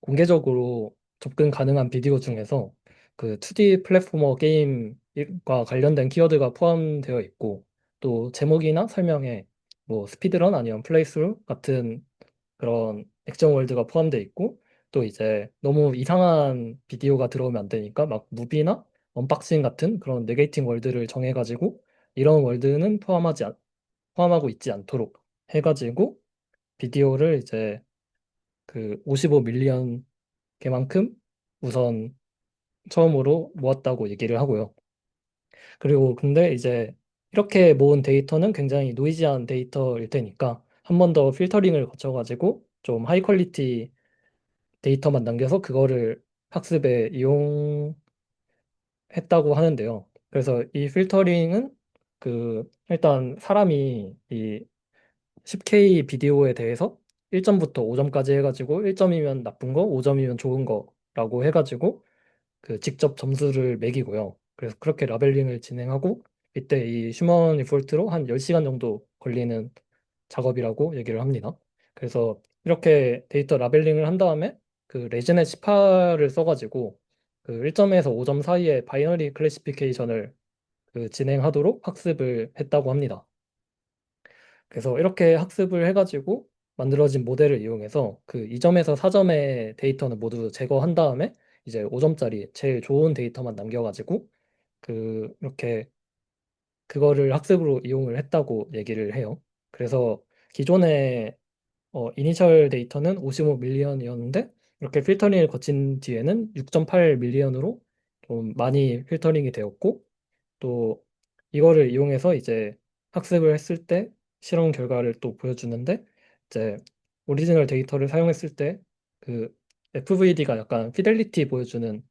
Speaker 1: 공개적으로 접근 가능한 비디오 중에서 그 2D 플랫포머 게임과 관련된 키워드가 포함되어 있고 또 제목이나 설명에 뭐 스피드런 아니면 플레이스루 같은 그런 액션 월드가 포함되어 있고 또 이제 너무 이상한 비디오가 들어오면 안 되니까 막 무비나 언박싱 같은 그런 네게이팅 월드를 정해가지고 이런 월드는 포함하고 있지 않도록 해가지고 비디오를 이제 그 55밀리언 개만큼 우선 처음으로 모았다고 얘기를 하고요. 그리고 근데 이제 이렇게 모은 데이터는 굉장히 노이지한 데이터일 테니까 한 번 더 필터링을 거쳐가지고 좀 하이 퀄리티 데이터만 남겨서 그거를 학습에 이용했다고 하는데요. 그래서 이 필터링은 그 일단 사람이 이 10K 비디오에 대해서 1점부터 5점까지 해가지고 1점이면 나쁜 거, 5점이면 좋은 거라고 해가지고 그 직접 점수를 매기고요. 그래서 그렇게 라벨링을 진행하고 이때 이 휴먼 디폴트로 한 10시간 정도 걸리는 작업이라고 얘기를 합니다. 그래서 이렇게 데이터 라벨링을 한 다음에 그 레지넷 18을 써가지고 그 1점에서 5점 사이의 바이너리 클래시피케이션을 그 진행하도록 학습을 했다고 합니다. 그래서 이렇게 학습을 해가지고 만들어진 모델을 이용해서 그 2점에서 4점의 데이터는 모두 제거한 다음에 이제 5점짜리 제일 좋은 데이터만 남겨가지고 그 이렇게 그거를 학습으로 이용을 했다고 얘기를 해요. 그래서 기존의 이니셜 데이터는 55밀리언이었는데 이렇게 필터링을 거친 뒤에는 6.8밀리언으로 좀 많이 필터링이 되었고 또 이거를 이용해서 이제 학습을 했을 때 실험 결과를 또 보여주는데 이제 오리지널 데이터를 사용했을 때 그 FVD가 약간 피델리티 보여주는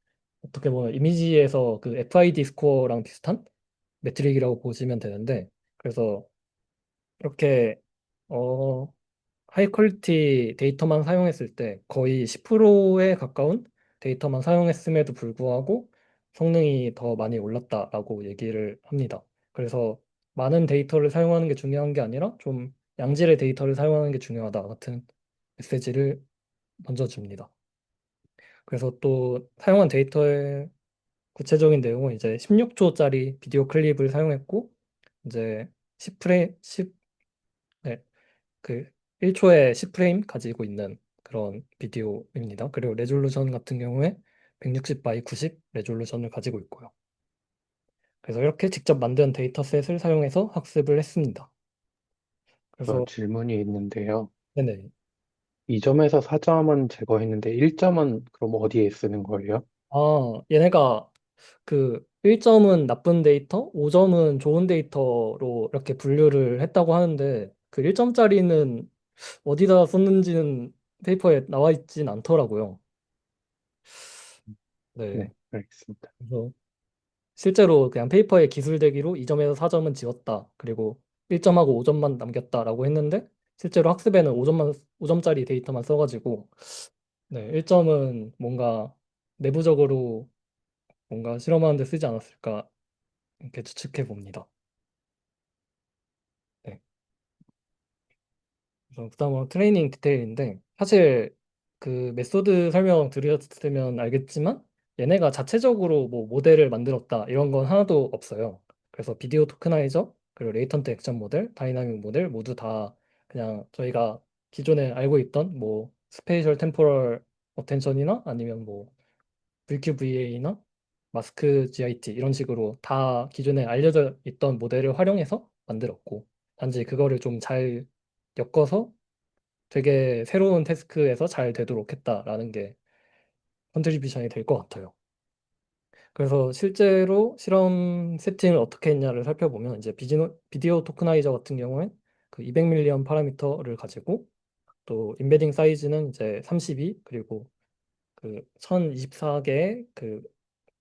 Speaker 1: 어떻게 보면 이미지에서 그 FID 스코어랑 비슷한 매트릭이라고 보시면 되는데 그래서 이렇게 어 하이 퀄리티 데이터만 사용했을 때 거의 10%에 가까운 데이터만 사용했음에도 불구하고 성능이 더 많이 올랐다라고 얘기를 합니다. 그래서 많은 데이터를 사용하는 게 중요한 게 아니라 좀 양질의 데이터를 사용하는 게 중요하다 같은 메시지를 던져줍니다. 그래서 또 사용한 데이터의 구체적인 내용은 이제 16초짜리 비디오 클립을 사용했고 이제 10프레임, 10, 네, 그 1초에 10프레임 가지고 있는 그런 비디오입니다. 그리고 레졸루션 같은 경우에 160 바이 90 레졸루션을 가지고 있고요. 그래서 이렇게 직접 만든 데이터셋을 사용해서 학습을 했습니다.
Speaker 7: 저
Speaker 1: 그래서
Speaker 7: 질문이 있는데요.
Speaker 1: 네네.
Speaker 7: 2점에서 4점은 제거했는데 1점은 그럼 어디에 쓰는 거예요?
Speaker 1: 얘네가 그 1점은 나쁜 데이터, 5점은 좋은 데이터로 이렇게 분류를 했다고 하는데 그 1점짜리는 어디다 썼는지는 페이퍼에 나와 있진 않더라고요. 네.
Speaker 7: 네, 알겠습니다.
Speaker 1: 그래서 실제로 그냥 페이퍼에 기술대기로 2점에서 4점은 지웠다. 그리고 1점하고 5점만 남겼다라고 했는데 실제로 학습에는 5점짜리 데이터만 써가지고 네, 1점은 뭔가 내부적으로 뭔가 실험하는 데 쓰지 않았을까 이렇게 추측해 봅니다. 네. 그래서 그다음으로 트레이닝 디테일인데 사실 그 메소드 설명 드렸으면 알겠지만 얘네가 자체적으로 뭐 모델을 만들었다 이런 건 하나도 없어요. 그래서 비디오 토크나이저 그리고 레이턴트 액션 모델, 다이나믹 모델 모두 다 그냥 저희가 기존에 알고 있던 뭐 스페이셜 템포럴 어텐션이나 아니면 뭐 VQVA나 마스크 GIT 이런 식으로 다 기존에 알려져 있던 모델을 활용해서 만들었고 단지 그거를 좀 잘 엮어서 되게 새로운 태스크에서 잘 되도록 했다라는 게 컨트리뷰션이 될 것 같아요. 그래서 실제로 실험 세팅을 어떻게 했냐를 살펴보면 이제 비디오 토크나이저 같은 경우엔 그 200밀리언 파라미터를 가지고 또 임베딩 사이즈는 이제 32 그리고 그 1024개의 그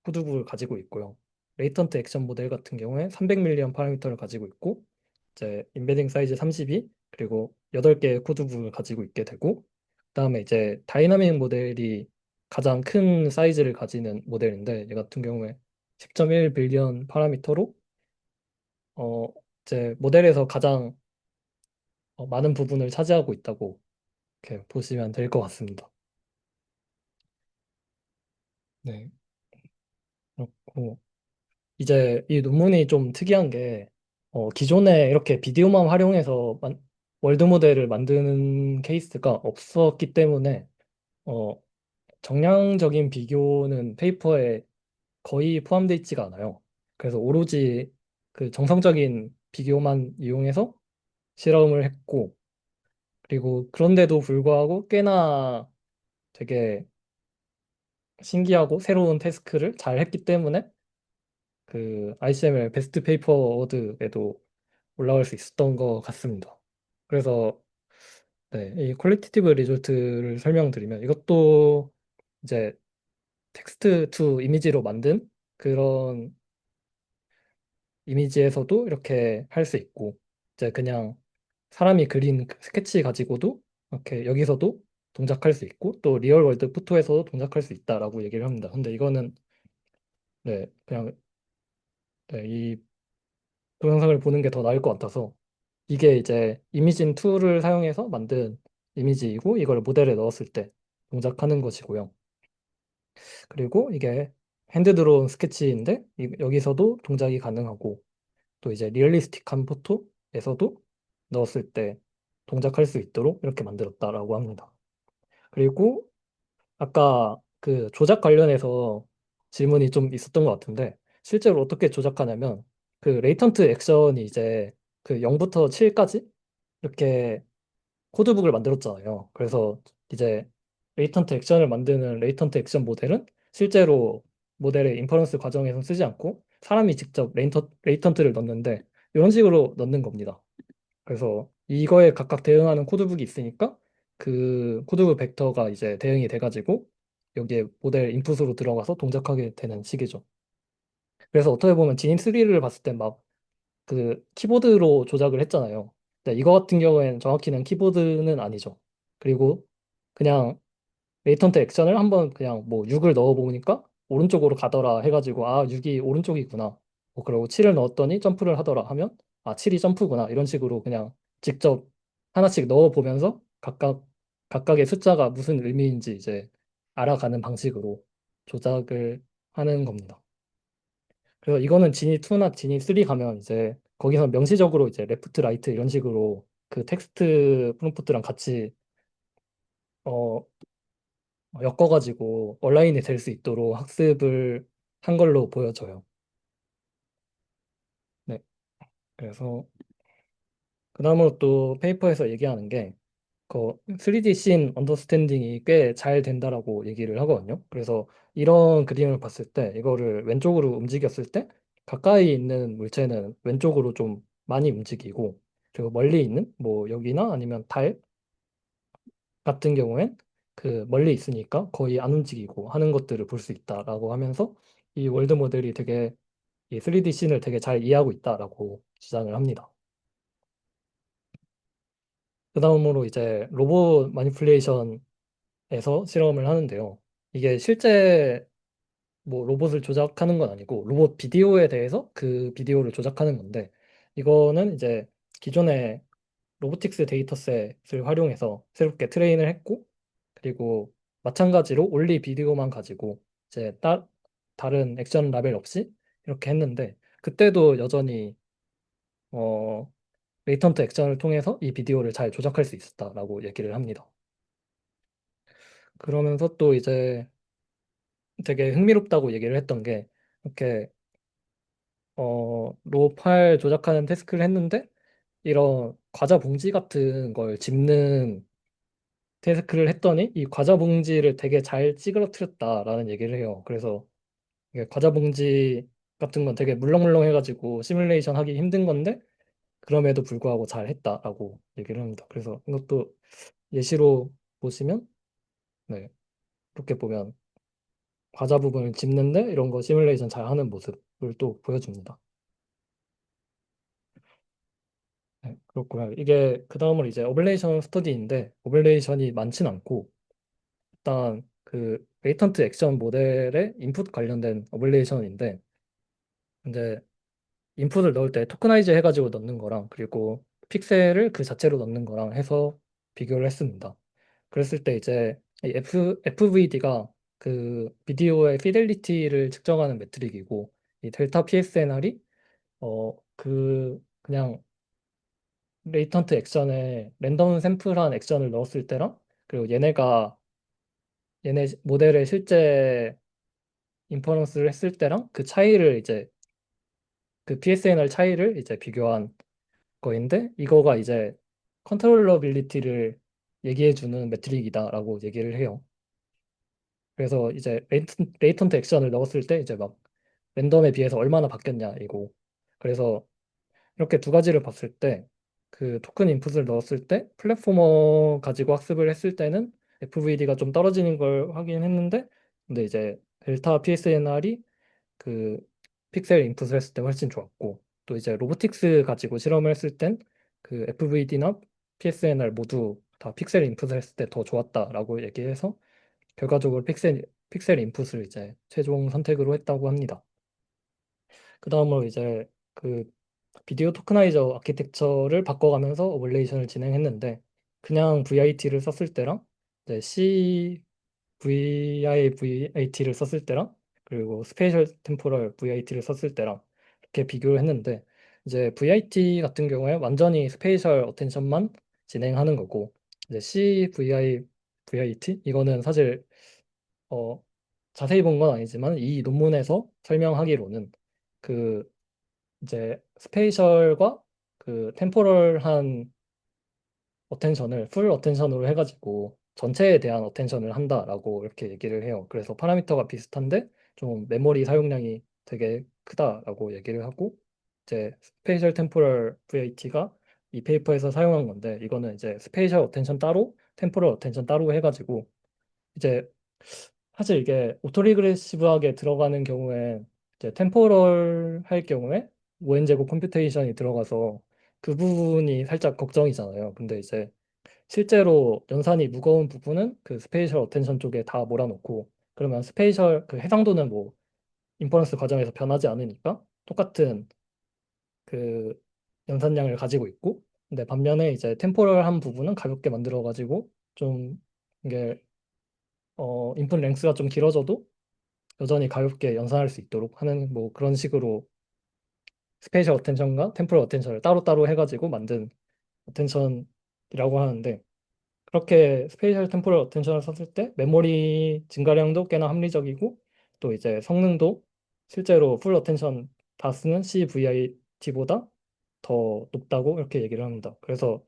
Speaker 1: 코드북을 가지고 있고요. 레이턴트 액션 모델 같은 경우에 300밀리언 파라미터를 가지고 있고 이제 임베딩 사이즈 32 그리고 8개의 코드북을 가지고 있게 되고 그다음에 이제 다이나믹 모델이 가장 큰 사이즈를 가지는 모델인데 얘 같은 경우에 10.1 빌리언 파라미터로 이제 모델에서 가장 많은 부분을 차지하고 있다고 이렇게 보시면 될 것 같습니다. 네, 그렇고 이제 이 논문이 좀 특이한 게 기존에 이렇게 비디오만 활용해서 월드 모델을 만드는 케이스가 없었기 때문에 어, 정량적인 비교는 페이퍼에 거의 포함되어 있지가 않아요. 그래서 오로지 그 정성적인 비교만 이용해서 실험을 했고, 그리고 그런데도 불구하고 꽤나 되게 신기하고 새로운 태스크를 잘 했기 때문에 그 ICML 베스트 페이퍼 어워드에도 올라갈 수 있었던 것 같습니다. 그래서 네, 이 퀄리티티브 리졸트를 설명드리면 이것도 이제 텍스트 투 이미지로 만든 그런 이미지에서도 이렇게 할 수 있고 이제 그냥 사람이 그린 그 스케치 가지고도 이렇게 여기서도 동작할 수 있고 또 리얼 월드 포토에서도 동작할 수 있다라고 얘기를 합니다. 근데 이거는 네, 그냥 네, 이 동영상을 보는 게 더 나을 것 같아서 이게 이제 이미진 툴을 사용해서 만든 이미지이고 이걸 모델에 넣었을 때 동작하는 것이고요. 그리고 이게 핸드 드로운 스케치인데 여기서도 동작이 가능하고 또 이제 리얼리스틱한 포토에서도 넣었을 때 동작할 수 있도록 이렇게 만들었다라고 합니다. 그리고 아까 그 조작 관련해서 질문이 좀 있었던 것 같은데 실제로 어떻게 조작하냐면 그 레이턴트 액션이 이제 그 0부터 7까지 이렇게 코드북을 만들었잖아요. 그래서 이제 레이턴트 액션을 만드는 레이턴트 액션 모델은 실제로 모델의 인퍼런스 과정에서 쓰지 않고 사람이 직접 레이턴트를 넣는데 이런 식으로 넣는 겁니다. 그래서 이거에 각각 대응하는 코드북이 있으니까 그 코드북 벡터가 이제 대응이 돼가지고 여기에 모델 인풋으로 들어가서 동작하게 되는 식이죠. 그래서 어떻게 보면 지닌 3를 봤을 때 막 그 키보드로 조작을 했잖아요. 근데 이거 같은 경우에는 정확히는 키보드는 아니죠. 그리고 그냥 레이턴트 액션을 한번 그냥 뭐 6을 넣어 보니까 오른쪽으로 가더라 해가지고 아 6이 오른쪽이구나. 뭐 그리고 7을 넣었더니 점프를 하더라 하면 아 7이 점프구나 이런 식으로 그냥 직접 하나씩 넣어 보면서 각각의 숫자가 무슨 의미인지 이제 알아가는 방식으로 조작을 하는 겁니다. 그래서 이거는 지니 2나 지니 3 가면 이제 거기서 명시적으로 이제 레프트 라이트 이런 식으로 그 텍스트 프롬프트랑 같이 어, 엮어가지고 온라인이 될 수 있도록 학습을 한 걸로 보여져요. 네. 그래서 그 다음으로 또 페이퍼에서 얘기하는 게 그 3D 씬 언더스탠딩이 꽤 잘 된다라고 얘기를 하거든요. 그래서 이런 그림을 봤을 때 이거를 왼쪽으로 움직였을 때 가까이 있는 물체는 왼쪽으로 좀 많이 움직이고 그리고 멀리 있는 뭐 여기나 아니면 달 같은 경우엔 그 멀리 있으니까 거의 안 움직이고 하는 것들을 볼 수 있다라고 하면서 이 월드 모델이 되게 이 3D 씬을 되게 잘 이해하고 있다라고 주장을 합니다. 그 다음으로 이제 로봇 마니플레이션에서 실험을 하는데요. 이게 실제 뭐 로봇을 조작하는 건 아니고 로봇 비디오에 대해서 그 비디오를 조작하는 건데 이거는 이제 기존의 로보틱스 데이터셋을 활용해서 새롭게 트레인을 했고 그리고 마찬가지로 올리 비디오만 가지고 이제 다른 액션 라벨 없이 이렇게 했는데 그때도 여전히 어, 레이턴트 액션을 통해서 이 비디오를 잘 조작할 수 있었다라고 얘기를 합니다. 그러면서 또 이제 되게 흥미롭다고 얘기를 했던 게 이렇게 로 파일 조작하는 태스크를 했는데 이런 과자 봉지 같은 걸 집는 태스크를 했더니 이 과자 봉지를 되게 잘 찌그러뜨렸다라는 얘기를 해요. 그래서 이게 과자 봉지 같은 건 되게 물렁물렁해가지고 시뮬레이션 하기 힘든 건데 그럼에도 불구하고 잘 했다라고 얘기를 합니다. 그래서 이것도 예시로 보시면 네, 이렇게 보면 과자 부분을 집는데 이런 거 시뮬레이션 잘 하는 모습을 또 보여줍니다. 네, 그렇고요. 이게 그 다음으로 이제 오블레이션 스터디인데 오블레이션이 많진 않고 일단 그 레이턴트 액션 모델의 인풋 관련된 오블레이션인데 이제 인풋을 넣을 때 토크나이즈 해가지고 넣는 거랑 그리고 픽셀을 그 자체로 넣는 거랑 해서 비교를 했습니다. 그랬을 때 이제 이 FVD가 그 비디오의 피델리티를 측정하는 메트릭이고 이 델타 PSNR이 그냥 레이턴트 액션에 랜덤 샘플한 액션을 넣었을 때랑 그리고 얘네 모델의 실제 인퍼런스를 했을 때랑 그 차이를 이제 그 PSNR 차이를 이제 비교한 거인데 이거가 이제 컨트롤러빌리티를 얘기해주는 메트릭이다라고 얘기를 해요. 그래서 이제 레이턴트 액션을 넣었을 때 이제 막 랜덤에 비해서 얼마나 바뀌었냐 이거. 그래서 이렇게 두 가지를 봤을 때 그 토큰 인풋을 넣었을 때 플랫포머 가지고 학습을 했을 때는 FVD가 좀 떨어지는 걸 확인했는데 근데 이제 델타 PSNR이 그 픽셀 인풋을 했을 때 훨씬 좋았고 또 이제 로보틱스 가지고 실험을 했을 땐 그 FVD나 PSNR 모두 다 픽셀 인풋을 했을 때 더 좋았다라고 얘기해서 결과적으로 픽셀 인풋을 이제 최종 선택으로 했다고 합니다. 그 다음으로 이제 그 비디오 토크나이저 아키텍처를 바꿔가면서 오블레이션을 진행했는데 그냥 VIT를 썼을 때랑 이제 CVIVAT를 썼을 때랑 그리고 스페이셜 템포럴 VIT를 썼을 때랑 이렇게 비교를 했는데 이제 VIT 같은 경우에 완전히 스페이셜 어텐션만 진행하는 거고 이제 CVIVAT 이거는 사실 어, 자세히 본 건 아니지만 이 논문에서 설명하기로는 그 이제 스페이셜과 그 템포럴한 어텐션을 풀 어텐션으로 해가지고 전체에 대한 어텐션을 한다라고 이렇게 얘기를 해요. 그래서 파라미터가 비슷한데 좀 메모리 사용량이 되게 크다라고 얘기를 하고 이제 스페이셜 템포럴 VAT가 이 페이퍼에서 사용한 건데 이거는 이제 스페이셜 어텐션 따로 템포럴 어텐션 따로 해가지고 이제 사실 이게 오토리그레시브하게 들어가는 경우에 이제 템포럴 할 경우에 오엔 제곱 컴퓨테이션이 들어가서 그 부분이 살짝 걱정이잖아요. 근데 이제 실제로 연산이 무거운 부분은 그 스페이셜 어텐션 쪽에 다 몰아놓고 그러면 스페이셜 그 해상도는 뭐 인퍼런스 과정에서 변하지 않으니까 똑같은 그 연산량을 가지고 있고 근데 반면에 이제 템포럴한 부분은 가볍게 만들어 가지고 좀 이게 인풋 랭스가 좀 길어져도 여전히 가볍게 연산할 수 있도록 하는 뭐 그런 식으로 스페이셜 어텐션과 템포럴 어텐션을 따로따로 해가지고 만든 어텐션이라고 하는데 그렇게 스페이셜 템포럴 어텐션을 썼을 때 메모리 증가량도 꽤나 합리적이고 또 이제 성능도 실제로 풀 어텐션 다 쓰는 CVIT보다 더 높다고 이렇게 얘기를 합니다. 그래서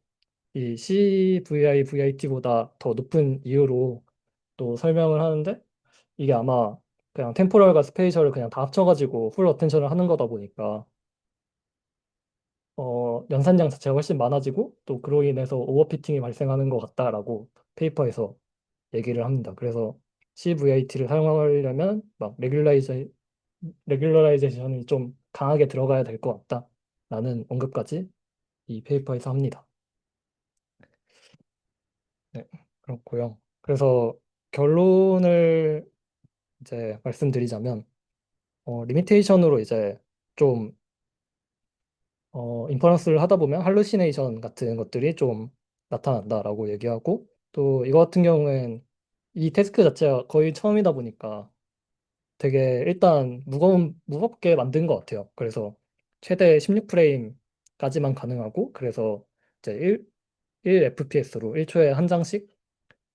Speaker 1: 이 CVIT보다 더 높은 이유로 또 설명을 하는데 이게 아마 그냥 템포럴과 스페이셜을 그냥 다 합쳐가지고 풀 어텐션을 하는 거다 보니까 연산량 자체가 훨씬 많아지고 또 그로 인해서 오버피팅이 발생하는 것 같다라고 페이퍼에서 얘기를 합니다. 그래서 CVIT를 사용하려면 막 레귤러라이제이션이 좀 강하게 들어가야 될 것 같다라는 언급까지 이 페이퍼에서 합니다. 네, 그렇고요. 그래서 결론을 이제 말씀드리자면 리미테이션으로 이제 좀 인퍼런스를 하다 보면 할루시네이션 같은 것들이 좀 나타난다라고 얘기하고 또 이거 같은 경우엔 이 태스크 자체가 거의 처음이다 보니까 되게 일단 무겁게 만든 것 같아요. 그래서 최대 16프레임까지만 가능하고 그래서 이제 1FPS로 1초에 한 장씩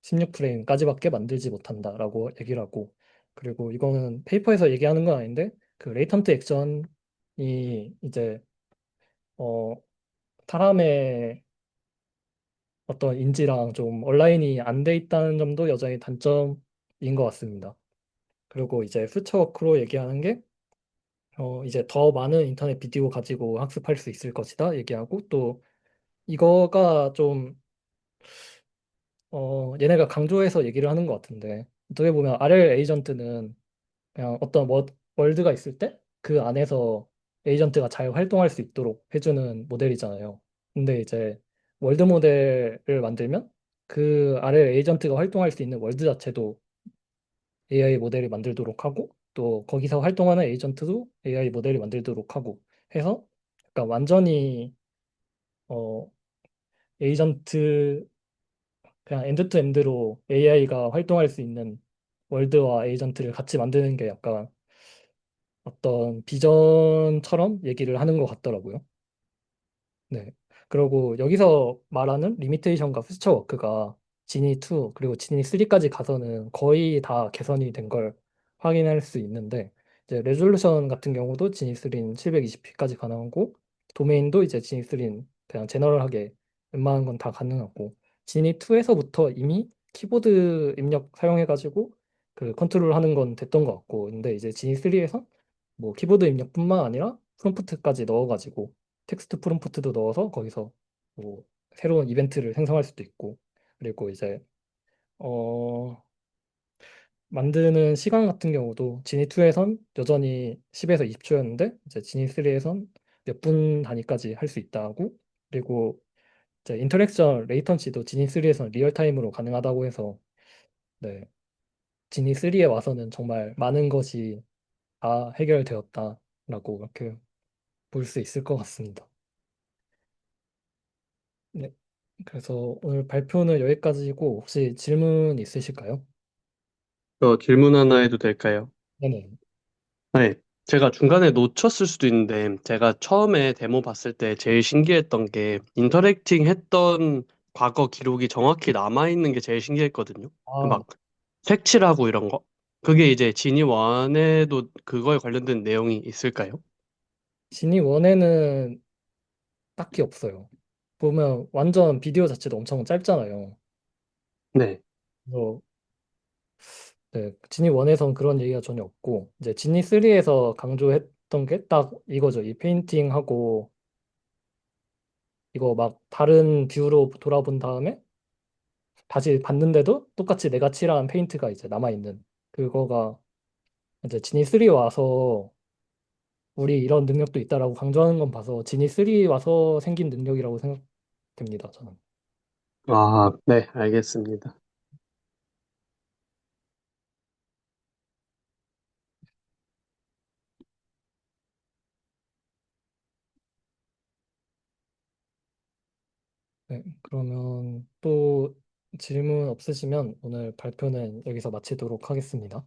Speaker 1: 16프레임까지밖에 만들지 못한다라고 얘기를 하고 그리고 이거는 페이퍼에서 얘기하는 건 아닌데 그 레이턴트 액션이 이제 어, 사람의 어떤 인지랑 좀 온라인이 안 돼 있다는 점도 여전히 단점인 것 같습니다. 그리고 이제 퓨처워크로 얘기하는 게 이제 더 많은 인터넷 비디오 가지고 학습할 수 있을 것이다 얘기하고 또 이거가 좀 얘네가 강조해서 얘기를 하는 것 같은데 어떻게 보면 RL 에이전트는 그냥 어떤 월드가 있을 때 그 안에서 에이전트가 잘 활동할 수 있도록 해주는 모델이잖아요. 근데 이제 월드 모델을 만들면 그 RL 에이전트가 활동할 수 있는 월드 자체도 AI 모델이 만들도록 하고 또 거기서 활동하는 에이전트도 AI 모델이 만들도록 하고 해서 약간 완전히 어, 에이전트 그냥 엔드 투 엔드로 AI가 활동할 수 있는 월드와 에이전트를 같이 만드는 게 약간 어떤 비전처럼 얘기를 하는 것 같더라고요. 네. 그리고 여기서 말하는 리미테이션과 퓨처 워크가 지니 2 그리고 지니 3까지 가서는 거의 다 개선이 된 걸 확인할 수 있는데 이제 레졸루션 같은 경우도 지니 3는 720p까지 가능하고 도메인도 이제 지니 3는 그냥 제너럴하게 웬만한 건 다 가능하고 지니 2에서부터 이미 키보드 입력 사용해가지고 그 컨트롤하는 건 됐던 것 같고 근데 이제 지니 3에서 뭐 키보드 입력뿐만 아니라 프롬프트까지 넣어가지고 텍스트 프롬프트도 넣어서 거기서 뭐 새로운 이벤트를 생성할 수도 있고 그리고 이제 어 만드는 시간 같은 경우도 지니2에선 여전히 10에서 20초였는데 이제 지니3에선 몇 분 단위까지 할 수 있다고 그리고 이제 인터랙션 레이턴시도 지니3에선 리얼타임으로 가능하다고 해서 네 지니3에 와서는 정말 많은 것이 다 해결되었다라고 이렇게 볼 수 있을 것 같습니다. 네. 그래서 오늘 발표는 여기까지고 혹시 질문 있으실까요?
Speaker 8: 질문 하나 해도 될까요?
Speaker 1: 네네.
Speaker 8: 네. 제가 중간에 놓쳤을 수도 있는데, 제가 처음에 데모 봤을 때 제일 신기했던 게, 인터랙팅 했던 과거 기록이 정확히 남아있는 게 제일 신기했거든요.
Speaker 1: 아,
Speaker 8: 막, 색칠하고 이런 거. 그게 이제 지니 원에도 그거에 관련된 내용이 있을까요?
Speaker 1: 지니 원에는 딱히 없어요. 보면 완전 비디오 자체도 엄청 짧잖아요.
Speaker 8: 네.
Speaker 1: 그래서 네, 지니 원에선 그런 얘기가 전혀 없고 이제 지니 3에서 강조했던 게 딱 이거죠. 이 페인팅하고 이거 막 다른 뷰로 돌아본 다음에 다시 봤는데도 똑같이 내가 칠한 페인트가 이제 남아있는 그거가 이제 지니 3 와서 우리 이런 능력도 있다라고 강조하는 건 봐서 지니 3 와서 생긴 능력이라고 생각됩니다, 저는.
Speaker 8: 아, 네, 알겠습니다.
Speaker 1: 네, 그러면 또 질문 없으시면 오늘 발표는 여기서 마치도록 하겠습니다.